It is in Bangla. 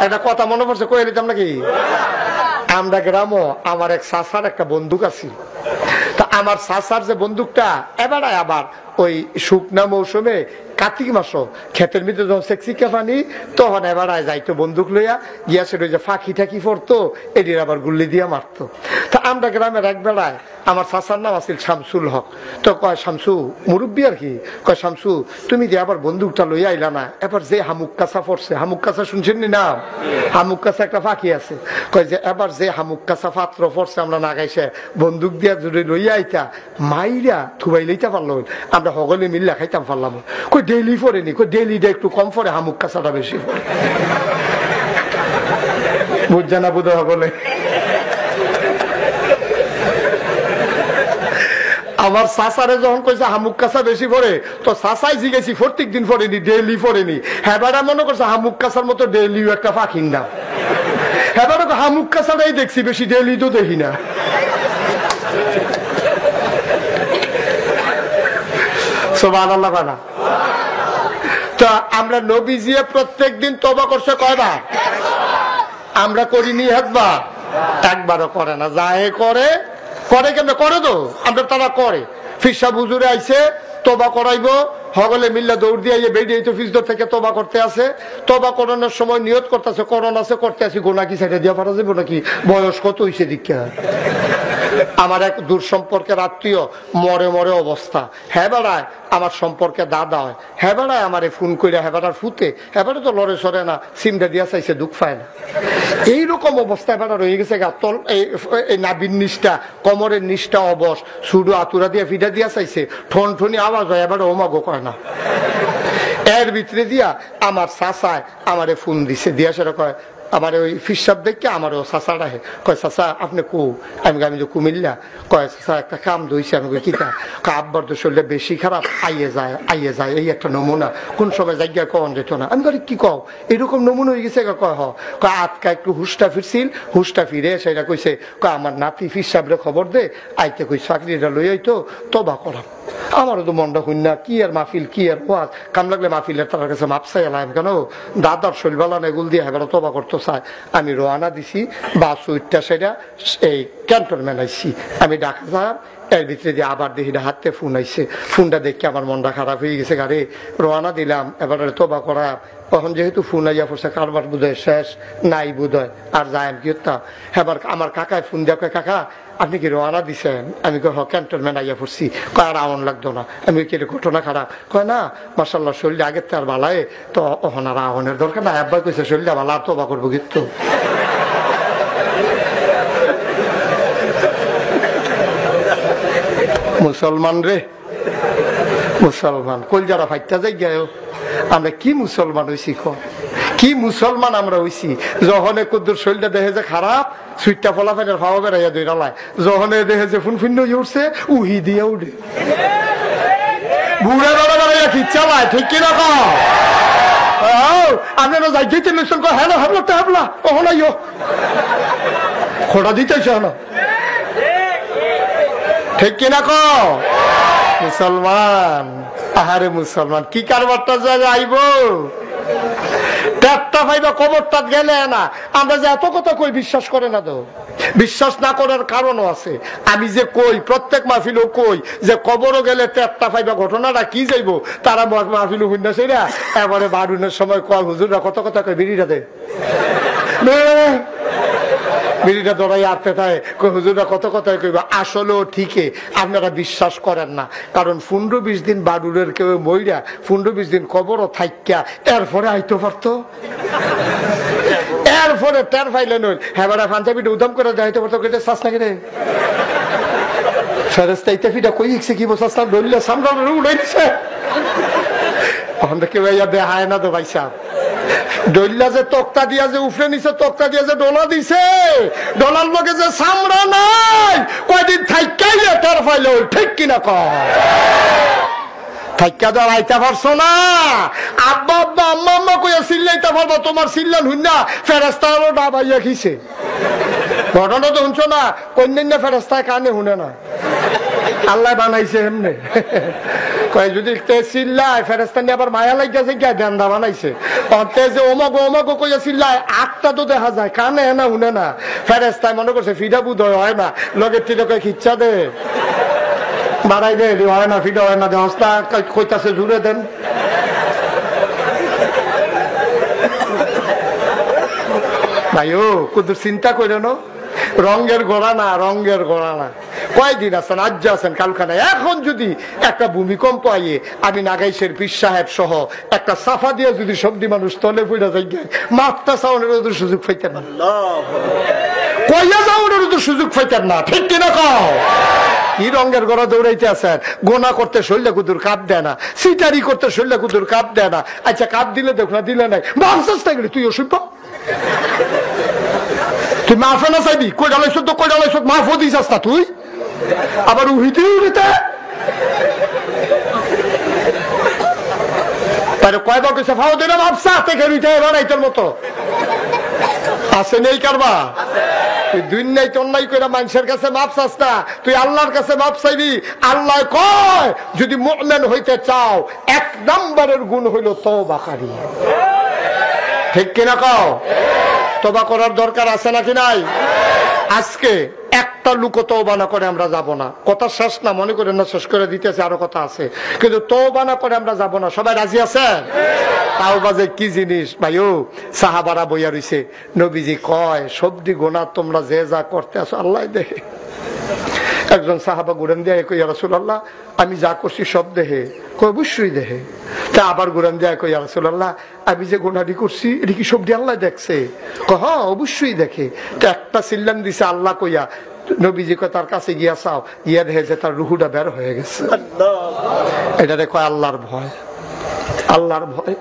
একটা কথা মনে পড়ছে, কয়ে দিতাম নাকি? আমরা গ্রামও আমার এক চাচার একটা বন্দুক আছে। তা আমার চাচার যে বন্দুকটা এবারে আবার ওই শুকনা মৌসুমে কার্তিক মাসও ক্ষেতের মধ্যে যখন সেক্সিকা পানি তখন এবার যাইতো বন্দুক লইয়া গিয়াছে ওই যে ফাঁকি ঠাকি পড়তো, এটির আবার গুল্লি দিয়া মারতো। তা আমরা গ্রামের এক বেলায় আমার চাচার নাম আছিল শামসুল হক। তো কয় শামসু, মুরব্বী আর কি, কয় শামসু তুমি যে আবার বন্দুকটা লইয়া আইলা না, এবার যে হামুক কাছা পড়ছে, হামুক কাছা শুনছেন নি নাম? হামুক কাছা একটা ফাঁকি আছে। কয় যে এবার যে হামুক কাছা পাত্র পড়ছে আমরা না গাইছে বন্দুক দিয়া যদি লইয়া আইতা মাইরা থুবাই লইতে পারলো, আমরা সকলে মিল্লা খাইতাম পারলাম। কই ডেইলি পড়েনি, কই ডেইলিটা একটু কম পড়ে, হামুক কাছাটা বেশি পড়ে। বুঝছে না বুঝে সকলে? আমার চাচারে যখন কইছে হামুক কাছা বেশি পড়ে, তো চাচাই জিগেছি প্রত্যেক দিন পড়েনি, ডেইলি পড়েনি। হ্যাঁ মনে করছে হামুক কাছার মতো ডেইলিও একটা পাখির নাম। হ্যাঁ হামুক কাছাটাই দেখছি বেশি, ডেইলি তো দেখি না। সুবহানাল্লাহ বানা। তো আমরা নবীজিয়ে প্রত্যেক দিন তওবা করছে কয়বার? আমরা করিনি একবার, একবারও করে না। যায় করে করে কেন করে তো আমরা, তারা করে। ফিরসা হুজুরে আইছে তওবা করাইবো, হগলে মিল্লা দৌড় দিয়ে বেরিয়ে তো ফিজদর থেকে তওবা করতে আছে। তওবা করানোর সময় নিয়ত করতেছে, করোনা আছে করতে আসি, গোনা কি সাইডে দিয়া পারা যাবো নাকি? বয়স কত হইছে দীক্ষা। আমার এক দূর সম্পর্কের আত্মীয় মরে মরে অবস্থা, হ্যাঁ বেড়ায় আমার সম্পর্কে দাদা হয়, হ্যাঁ বেড়ায় আমারে ফোন করে, হ্যাঁ বেড়ার ফুতে, হ্যাঁ বেড়া তো লড়ে সরে না, সিমটা দিয়া চাইছে দুঃখ পায় না। এইরকম অবস্থায় বেড়া রয়ে গেছে গাতল, এই নাবির নিচটা কোমরের নিচটা অবশ, সুডু আতুরা দিয়ে ফিটা দিয়া চাইছে, ঠন ঠনি আওয়াজ হয়, এবার ওমাগো কয় না। এর ভিতরে দিয়া আমার চাচায় আমারে ফোন দিছে, দিয়া সেটা কয় আমার ওই ফিসাব দেখে আমার ও চাচা ডাহে, কয় চাচা আপনি কু? আমি যে কুমিল্লা। কয় চাচা একটা কাম ধইছে। আমি কই কিতা? কয় আব্বার তো শরীরটা বেশি খারাপ, আইয়ে যায় এই একটা নমুনা, কোন সময় জায়গায় কন যেত না। আমি কই কি কও, এরকম নমুনা হয়ে গেছে? কয় হ। কয় আজকা একটু হুশটা ফিরছিল, হুশটা ফিরে সেটা কইছে, কয় আমার নাতি ফিসাবরে খবর দে, আইতে কই চাকরিটা লই আইতো তবা করাম। আমারও তো মনটা হইন না, কি আর মাহফিল, কি আর ওয়াজ, কাম লাগলে মাহফিলের তার কাছে মাপ চাই এলাম কেন? দাদার শরীর বালা এগুল দিয়ে হেবার তবা করতে চায়। আমি রোয়ানা দিছি, বাস উইটটা সেটা এই ক্যান্টনমেন্ট আইসি, আমি ঢাকা যাম। এর ভিতরে দিয়ে আবার দেখি হাতে ফোন আইসে, ফোনটা দেখে আমার মনটা খারাপ হয়ে গেছে। গাড়ি রোয়ানা দিলাম, এবার তবা করা। তখন যেহেতু ফোন আইয়া পড়ছে, কারবার বোধ হয় শেষ নাই বোধ হয়, আর যাই আমি কি হতাম। এবার আমার কাকায় ফোন দেওয়া, কাকা আপনি কি রওনা দিছেন? আমি কই হ, ক্যান্টনমেন্ট আইয়া পড়ছি। কয় আর আউন লাগতো না। আমি কি ঘটনা খারাপ? কয় না মাশাআল্লাহ শরীর আগের তো আর বালায়, তো ওখানে আর আউনের দরকার না। আব্বাই কইছে শরীরটা ভালো, আর তবা করবো কিন্তু। মুসলমান রে মুসলমান, কল যারা ফাইটা যাই গায়, আমরা কি মুসলমান হইছি? কি মুসলমান আমরা হইছি? যখন কুদ্দুর শরীরটা দেখে যে খারাপ, সুইটটা ফলা ফেটার ফাওয়া বেড়াইয়া দুই ডালায়, যখন দেখে যে ফুন ফিন্ন উঠছে উহি দিয়ে উঠে, বুড়ে বেড়া বেড়াইয়া কি চালায়, ঠিক কিনা কও? আপনারা যাই যেতে মিশন কর, হ্যালো হাবলা তে হাবলা ওহনাইও খোড়া দিতেছ না, ঠিক কিনা কও? মুসলমান, আহারে মুসলমান কি কারবারটা জায়গা আইব? পেটটা পাইবা কবরটা গেলে না। আমরা যে এত কথা কই বিশ্বাস করে না তো, বিশ্বাস না করার কারণও আছে। আমি যে কই প্রত্যেক মাহফিলও কই যে কবরও গেলে পেটটা পাইবা, ঘটনাটা কি যাইব তারা মাহফিলও হইনা সেরা এবারে বারুনের সময় কয় হুজুররা কত কথা কয়, বিড়িটা দে বিড়িটা দৌড়াই আটতে থাকে, হুজুররা কত কথাই কইবা। আসলেও ঠিকই, আপনারা বিশ্বাস করেন না। কারণ 15-20 দিন বাডুরের কেউ মইরা 15-20 দিন কবরও থাইকা এরপরে আইতে পারতো, এরপরে টের পাইলে নই। হ্যাঁ বেড়া পাঞ্জাবিটা উদাম করে যাইতে পারতো, কেটে শ্বাস লাগে রে ফেরেস্তা ইতাফিটা কই গেছে কি বসাস না ধরলে সামনে উড়াই দিছে। ওখান থেকে ভাইয়া দেখায় না তো ভাই সাহেব, ডইলা যে তক্তা দিয়া যে উফরে নিছে, তক্তা দিয়া যে ডোলা দিছে, ডলার লগে যে সামরা নাই, কয়দিন থাইকাই টের পাইল, ঠিক কিনা কয়? থাইকা দেওয়ার আইতে পারছো না। আব্বা আব্বা আম্মা আম্মা কইয়া চিল্লাইতে পারবো, তোমার চিল্লান হুন না ফেরেস্তারও ডাবাইয়া খিছে। ঘটনা তো শুনছো না, অন্যান্য ফেরেস্তায় কানে শুনে না। আল্লাহ বানাইছে এমনি কয় যদি চিল্লায় ফেরেস্তানি আবার মায়া লাগিয়েছে কে দেন্দা বানাইছে যে ওমাগো ওমাগো কইয়া চিল্লায় আটটা তো দেখা যায় কানে না উনে না ফেরেস্তায় মনে করছে ফিডা বুধ হয় না লগের থেকে কয় খিচ্ছা দে বাড়াই দে হয় না ফিডা হয় না দেহস্তা কইতাছে জুড়ে দেন ভাইও কুদুর চিন্তা করে না রঙের গোড়া না রঙের গোড়া না কয়দিন আছেন আজ আছেন কালখানায় এখন যদি একটা ভূমিকম্প আইয়ে আমি নাগাইশের পীর সাহেব সহ একটা সাফা দিয়ে যদি সবদি মানুষ তলে পড়ে যাই মাথা চাউনের সুযোগ পাইতেন না কইয়া যাওয়ার তো সুযোগ পাইতেন না ঠিক কিনা কও কি রঙের গোড়া দৌড়াইতে আছেন গোনা করতে শরীরে কুদুর কাপ দেয় না সিটারি করতে শরীরে কুদুর কাপ দেয় না আচ্ছা কাপ দিলে দেখ না দিলে নাই ভাবছিস না গেলি তুই অসুখ তুই মাফে না চাইবি কই ডালাইছ তো কই ডালাইছ মাফও দিস না তুই আবার উহিতে উহিতে তাহলে কয়বার কইছে ফাও দিলে ভাবছা থেকে উইতে এবার তোর মতো আছে নেই কারবা তুই দুনিয়ায় তোর নাই কইরা মানুষের কাছে মাপ চাস না তুই আল্লাহর কাছে মাপ চাইবি আল্লাহ কয় যদি মুমিন হইতে চাও এক নম্বরের গুণ হইল তওবাকারী ঠিক কিনা কও তওবা করার দরকার আছে নাকি নাই আজকে একটা লোক তওবা না করে আমরা যাব না কথা শেষ না মনে করেন না শেষ করে দিতেছে আরো কথা আছে কিন্তু তওবা না করে আমরা যাব না সবাই রাজি আছেন তাওবা যে কি জিনিস ভাইও সাহাবারা বইয়া রইছে নবীজি কয় সবদি গুনাহ তোমরা যে যা করতে আসো আল্লাহ দেখে একজন সাহাবা ঘুরেন দিয়ে কই ইয়া রাসূলুল্লাহ আমি যা করছি সব দেখে কই অবশ্যই দেখে তা আবার ঘুরেন দিয়ে কই ইয়া রাসূলুল্লাহ আমি যে গুনাহটি করছি এটা কি সবদি আল্লাহ দেখছে কয় হ্যাঁ অবশ্যই দেখে তো একটা সিল্লাম দিছে আল্লাহ কইয়া নবীজি কয় তার কাছে গিয়া চাও গিয়া দেখে যে তার রুহুটা বের হয়ে গেছে এটা কয় আল্লাহর ভয় আল্লাহর ভয়